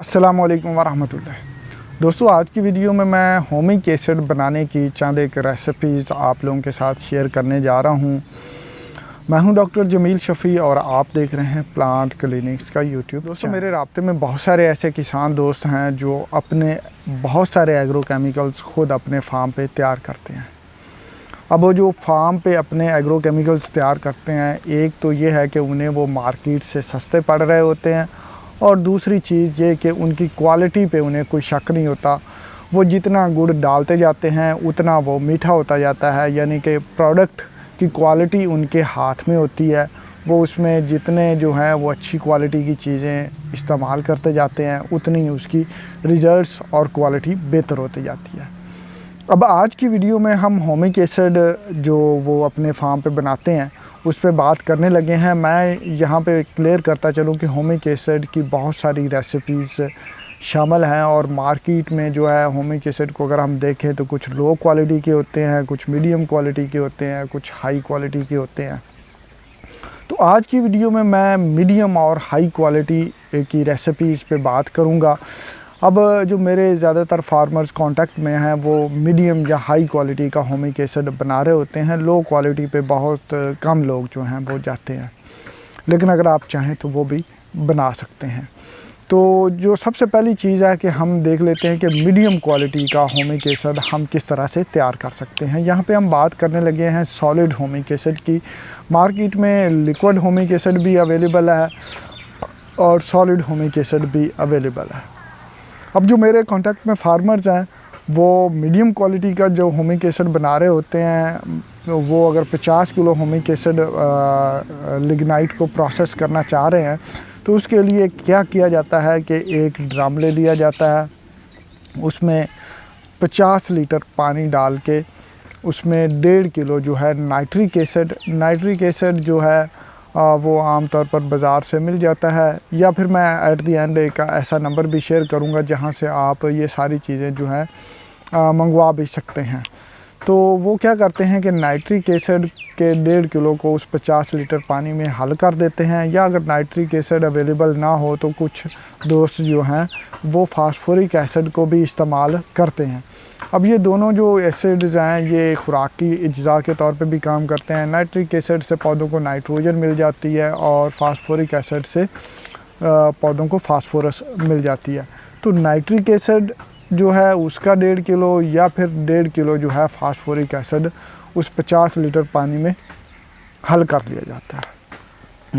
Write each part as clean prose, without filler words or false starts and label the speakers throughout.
Speaker 1: अस्सलामुअलैकुम वरहमतुल्लाह। दोस्तों, आज की वीडियो में मैं होमिक एसिड बनाने की चंद एक रेसिपीज़ आप लोगों के साथ शेयर करने जा रहा हूं। मैं हूं डॉक्टर जमील शफ़ी और आप देख रहे हैं प्लांट क्लिनिक्स का यूट्यूब। दोस्तों, मेरे राब्ते में बहुत सारे ऐसे किसान दोस्त हैं जो अपने बहुत सारे एग्रो केमिकल्स ख़ुद अपने फार्म पे तैयार करते हैं। अब वो जो फार्म पे अपने एग्रो केमिकल्स तैयार करते हैं, एक तो ये है कि उन्हें वो मार्केट से सस्ते पड़ रहे होते हैं, और दूसरी चीज़ ये कि उनकी क्वालिटी पे उन्हें कोई शक नहीं होता। वो जितना गुड़ डालते जाते हैं उतना वो मीठा होता जाता है, यानी कि प्रोडक्ट की क्वालिटी उनके हाथ में होती है। वो उसमें जितने जो हैं वो अच्छी क्वालिटी की चीज़ें इस्तेमाल करते जाते हैं, उतनी उसकी रिज़ल्ट्स और क्वालिटी बेहतर होती जाती है। अब आज की वीडियो में हम होमिक एसिड जो वो अपने फार्म पे बनाते हैं उस पर बात करने लगे हैं। मैं यहाँ पे क्लियर करता चलूँ कि होमिक एसिड की बहुत सारी रेसिपीज़ शामिल हैं, और मार्केट में जो है होमिक एसिड को अगर हम देखें तो कुछ लो क्वालिटी के होते हैं, कुछ मीडियम क्वालिटी के होते हैं, कुछ हाई क्वालिटी के होते हैं। तो आज की वीडियो में मैं मीडियम और हाई क्वालिटी की रेसिपीज़ पे बात करूँगा। अब जो मेरे ज़्यादातर फार्मर्स कांटेक्ट में हैं वो मीडियम या हाई क्वालिटी का होमिक एसिड बना रहे होते हैं। लो क्वालिटी पे बहुत कम लोग जो हैं वो जाते हैं, लेकिन अगर आप चाहें तो वो भी बना सकते हैं। तो जो सबसे पहली चीज़ है कि हम देख लेते हैं कि मीडियम क्वालिटी का होमिक एसिड हम किस तरह से तैयार कर सकते हैं। यहाँ पे हम बात करने लगे हैं सॉलिड होमिक एसिड की। मार्केट में लिक्विड होमिक एसिड भी अवेलेबल है और सॉलिड होमिक एसिड भी अवेलेबल है। अब जो मेरे कांटेक्ट में फार्मर्स हैं वो मीडियम क्वालिटी का जो होमिक एसिड बना रहे होते हैं, वो अगर 50 किलो होमिक एसिड लिग्नाइट को प्रोसेस करना चाह रहे हैं तो उसके लिए क्या किया जाता है कि एक ड्रम ले लिया जाता है, उसमें 50 लीटर पानी डाल के उसमें 1.5 किलो जो है नाइट्रिक एसिड जो है वो आमतौर पर बाज़ार से मिल जाता है, या फिर मैं एट दी एंड एक ऐसा नंबर भी शेयर करूंगा जहां से आप ये सारी चीज़ें जो हैं मंगवा भी सकते हैं। तो वो क्या करते हैं कि नाइट्रिक एसिड के 1.5 किलो को उस 50 लीटर पानी में हल कर देते हैं, या अगर नाइट्रिक एसिड अवेलेबल ना हो तो कुछ दोस्त जो हैं वो फास्फोरिक एसिड को भी इस्तेमाल करते हैं। अब ये दोनों जो एसिड्स हैं ये खुराक की अज्जा के तौर पे भी काम करते हैं। नाइट्रिक एसिड से पौधों को नाइट्रोजन मिल जाती है और फास्फोरिक एसिड से पौधों को फास्फोरस मिल जाती है। तो नाइट्रिक एसिड जो है उसका 1.5 किलो या फिर 1.5 किलो जो है फास्फोरिक एसिड उस 50 लीटर पानी में हल कर लिया जाता है।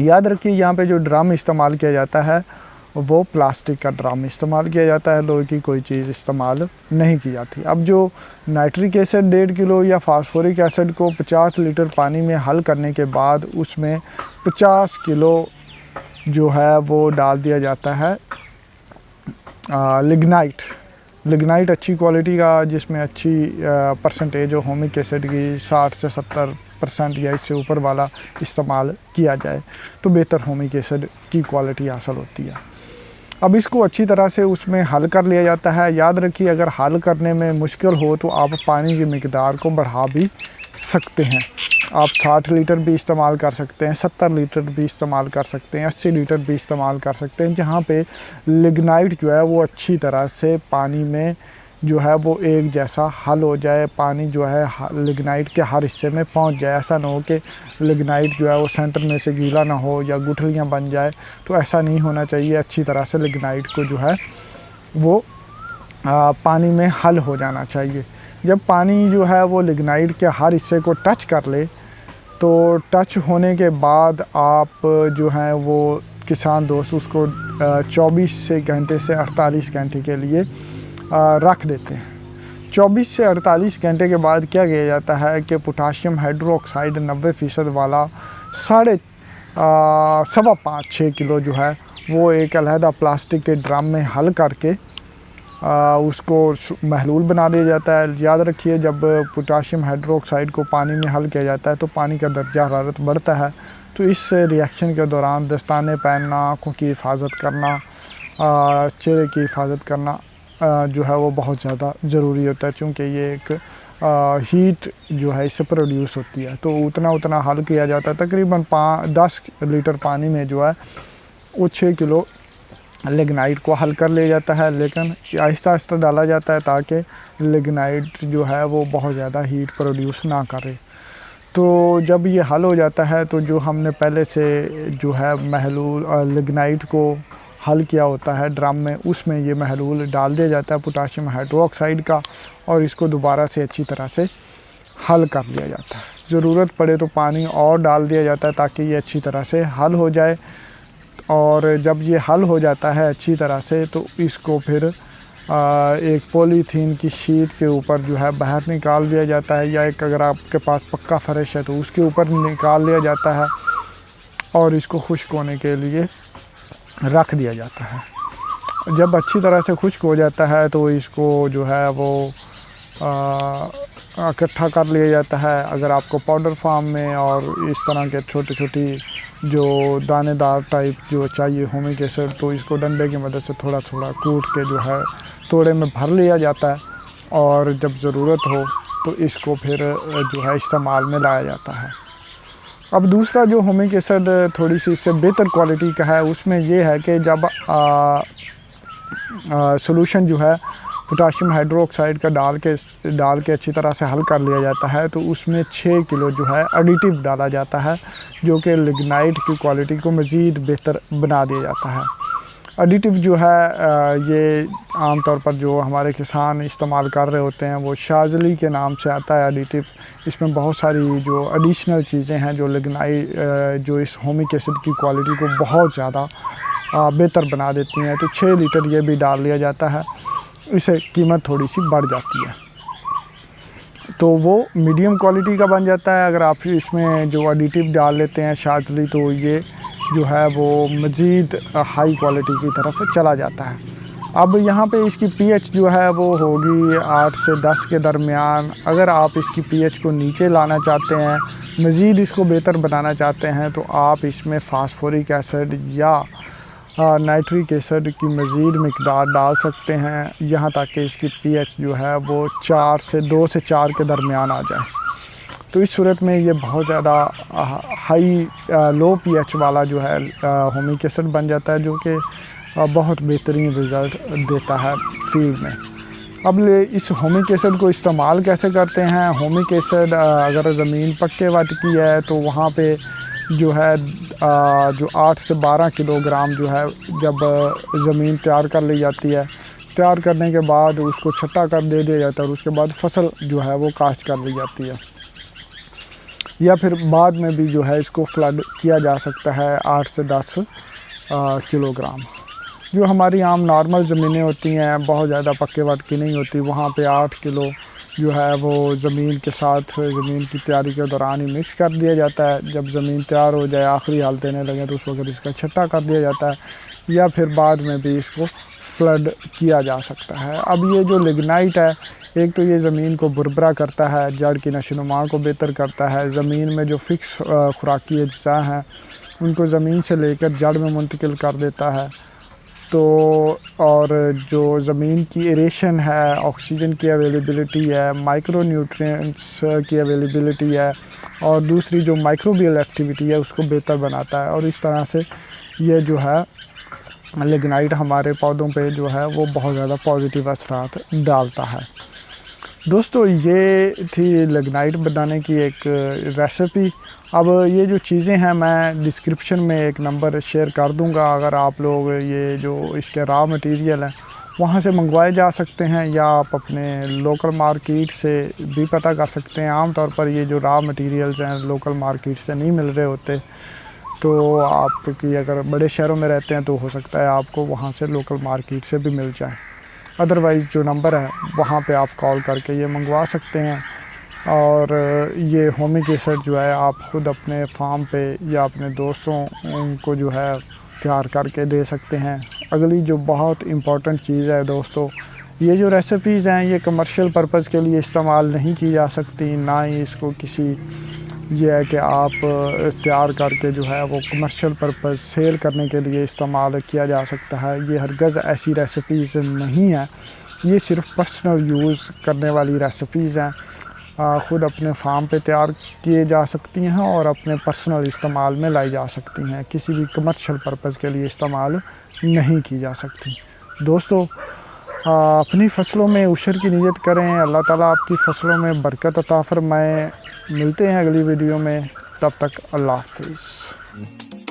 Speaker 1: याद रखिए, यहाँ पे जो ड्रम इस्तेमाल किया जाता है वो प्लास्टिक का ड्रम इस्तेमाल किया जाता है, लोहे की कोई चीज़ इस्तेमाल नहीं की जाती। अब जो नाइट्रिक एसिड 1.5 किलो या फास्फोरिक एसिड को 50 लीटर पानी में हल करने के बाद उसमें 50 किलो जो है वो डाल दिया जाता है लिग्नाइट अच्छी क्वालिटी का, जिसमें अच्छी परसेंटेज हो होमिक एसिड की 60 से 70% या इससे ऊपर वाला इस्तेमाल किया जाए तो बेहतर होमिक एसिड की क्वालिटी हासिल होती है। अब इसको अच्छी तरह से उसमें हल कर लिया जाता है। याद रखिए, अगर हल करने में मुश्किल हो तो आप पानी की मिकदार को बढ़ा भी सकते हैं। आप 60 लीटर भी इस्तेमाल कर सकते हैं, 70 लीटर भी इस्तेमाल कर सकते हैं, 80 लीटर भी इस्तेमाल कर सकते हैं, जहाँ पे लिग्नाइट जो है वो अच्छी तरह से पानी में जो है वो एक जैसा हल हो जाए, पानी जो है लिग्नाइट के हर हिस्से में पहुंच जाए। ऐसा ना हो कि लिग्नाइट जो है वो सेंटर में से गीला ना हो या गुठलियां बन जाए, तो ऐसा नहीं होना चाहिए। अच्छी तरह से लिग्नाइट को जो है वो पानी में हल हो जाना चाहिए। जब पानी जो है वो लिग्नाइट के हर हिस्से को टच कर ले तो टच होने के बाद आप जो हैं वो किसान दोस्त उसको 24 घंटे से 48 घंटे के लिए रख देते हैं। 24 से 48 घंटे के बाद क्या किया जाता है कि पोटाशियम हाइड्रोक्साइड 90% वाला 5.5-6 किलो जो है वो एक अलहदा प्लास्टिक के ड्रम में हल करके उसको महलूल बना दिया जाता है। याद रखिए, जब पोटाशियम हाइड्रोक्साइड को पानी में हल किया जाता है तो पानी का दर्जा हरारत बढ़ता है, तो इस रिएक्शन के दौरान दस्ताने पहनना, आँखों की हिफाजत करना, चेहरे की हिफाजत करना जो है वो बहुत ज़्यादा ज़रूरी होता है, क्योंकि ये एक हीट जो है इससे प्रोड्यूस होती है। तो उतना हल किया जाता है। तकरीबन 10 लीटर पानी में जो है वो 6 किलो लिग्नाइट को हल कर लिया जाता है, लेकिन आहिस्ता आहिस्ता डाला जाता है ताकि लिग्नाइट जो है वो बहुत ज़्यादा हीट प्रोड्यूस ना करे। तो जब ये हल हो जाता है तो जो हमने पहले से जो है महलूल लिग्नाइट को हल किया होता है ड्रम में, उसमें ये महलूल डाल दिया जाता है पोटाशियम हाइड्रोक्साइड का, और इसको दोबारा से अच्छी तरह से हल कर लिया जाता है। ज़रूरत पड़े तो पानी और डाल दिया जाता है ताकि ये अच्छी तरह से हल हो जाए। और जब ये हल हो जाता है अच्छी तरह से तो इसको फिर एक पॉलीथीन की शीट के ऊपर जो है बाहर निकाल दिया जाता है, या एक अगर आपके पास पक्का फर्श है तो उसके ऊपर निकाल लिया जाता है और इसको खुश्क होने के लिए रख दिया जाता है। जब अच्छी तरह से खुश्क हो जाता है तो इसको जो है वो इकट्ठा कर लिया जाता है। अगर आपको पाउडर फार्म में और इस तरह के छोटी छोटी जो दानेदार टाइप जो चाहिए होमिक एसिड, तो इसको डंडे की मदद से थोड़ा थोड़ा कूट के जो है तोड़े में भर लिया जाता है, और जब ज़रूरत हो तो इसको फिर जो है इस्तेमाल में लाया जाता है। अब दूसरा जो होमिक एसिड थोड़ी सी इससे बेहतर क्वालिटी का है, उसमें ये है कि जब सॉल्यूशन जो है पोटाशियम हाइड्रोक्साइड का डाल के अच्छी तरह से हल कर लिया जाता है, तो उसमें 6 किलो जो है एडिटिव डाला जाता है, जो कि लिग्नाइट की क्वालिटी को मज़ीद बेहतर बना दिया जाता है। एडिटिव जो है ये आमतौर पर जो हमारे किसान इस्तेमाल कर रहे होते हैं वो शाज़ली के नाम से आता है एडिटिव। इसमें बहुत सारी जो एडिशनल चीज़ें हैं जो लिग्नाइट जो इस होमिक एसिड की क्वालिटी को बहुत ज़्यादा बेहतर बना देती हैं। तो 6 लीटर ये भी डाल लिया जाता है, इससे कीमत थोड़ी सी बढ़ जाती है, तो वो मीडियम क्वालिटी का बन जाता है। अगर आप इसमें जो एडिटिव डाल लेते हैं शाज़ली, तो ये जो है वो मज़ीद हाई क्वालिटी की तरफ चला जाता है। अब यहाँ पे इसकी पीएच जो है वो होगी 8 से 10 के दरमियान। अगर आप इसकी पीएच को नीचे लाना चाहते हैं, मज़ीद इसको बेहतर बनाना चाहते हैं, तो आप इसमें फास्फोरिक एसिड या नाइट्रिक एसिड की मज़ीद मिकदार डाल सकते हैं, यहाँ तक कि इसकी पीएच जो है वो 2 से 4 के दरमियान आ जाए। तो इस सूरत में ये बहुत ज़्यादा हाई लो पीएच वाला जो है होमिक एसिड बन जाता है, जो कि बहुत बेहतरीन रिज़ल्ट देता है फील्ड में। अब इस होमिक एसिड को इस्तेमाल कैसे करते हैं? होमिक एसिड अगर ज़मीन पक्के वट की है तो वहाँ पे जो है जो 8 से 12 किलोग्राम जो है जब ज़मीन तैयार कर ली जाती है, तैयार करने के बाद उसको छट्टा कर दे दिया जाता है, और उसके बाद फसल जो है वो काश्त कर ली जाती है, या फिर बाद में भी जो है इसको फ्लड किया जा सकता है 8 से 10 किलोग्राम। जो हमारी आम नॉर्मल ज़मीनें होती हैं, बहुत ज़्यादा पक्के वट की नहीं होती, वहाँ पे 8 किलो जो है वो ज़मीन के साथ ज़मीन की तैयारी के दौरान ही मिक्स कर दिया जाता है। जब ज़मीन तैयार हो जाए, आखिरी हाल देने लगे, तो उस वक्त इसका छट्टा कर दिया जाता है, या फिर बाद में भी इसको फ्लड किया जा सकता है। अब ये जो लिग्नाइट है, एक तो ये ज़मीन को बुरबरा करता है, जड़ की नशोनुमा को बेहतर करता है, ज़मीन में जो फिक्स खुराकी अज्जा हैं उनको ज़मीन से लेकर जड़ में मुंतकिल कर देता है। तो और जो ज़मीन की एरेशन है, ऑक्सीजन की अवेलेबिलिटी है, माइक्रो न्यूट्रिएंट्स की अवेलेबिलिटी है, और दूसरी जो माइक्रोबियल एक्टिविटी है उसको बेहतर बनाता है। और इस तरह से ये जो है लिग्नाइट हमारे पौधों पे जो है वो बहुत ज़्यादा पॉजिटिव असरात डालता है। दोस्तों, ये थी लिग्नाइट बनाने की एक रेसिपी। अब ये जो चीज़ें हैं मैं डिस्क्रिप्शन में एक नंबर शेयर कर दूंगा, अगर आप लोग ये जो इसके रॉ मटेरियल हैं वहाँ से मंगवाए जा सकते हैं, या आप अपने लोकल मार्केट से भी पता कर सकते हैं। आमतौर पर ये जो रॉ मटेरियल्स हैं लोकल मार्केट से नहीं मिल रहे होते, तो आपकी अगर बड़े शहरों में रहते हैं तो हो सकता है आपको वहाँ से लोकल मार्केट से भी मिल जाए। अदरवाइज़ जो नंबर है वहाँ पे आप कॉल करके ये मंगवा सकते हैं। और ये होमिक एसिड जो है आप ख़ुद अपने फार्म पे या अपने दोस्तों को जो है तैयार करके दे सकते हैं। अगली जो बहुत इम्पॉर्टेंट चीज़ है दोस्तों, ये जो रेसिपीज़ हैं ये कमर्शियल पर्पज़ के लिए इस्तेमाल नहीं की जा सकती, ना ही इसको किसी ये है कि आप तैयार करके जो है वो कमर्शियल पर्पज़ सेल करने के लिए इस्तेमाल किया जा सकता है। ये हरगज़ ऐसी रेसिपीज़ नहीं है, ये सिर्फ पर्सनल यूज़ करने वाली रेसिपीज़ हैं। ख़ुद अपने फार्म पे तैयार किए जा सकती हैं और अपने पर्सनल इस्तेमाल में लाई जा सकती हैं, किसी भी कमर्शियल पर्पज़ के लिए इस्तेमाल नहीं की जा सकती। दोस्तों अपनी फसलों में उशर की नियत करें, अल्लाह ताला आपकी फसलों में बरकत अता फरमाए। मिलते हैं अगली वीडियो में, तब तक अल्लाह हाफिज़।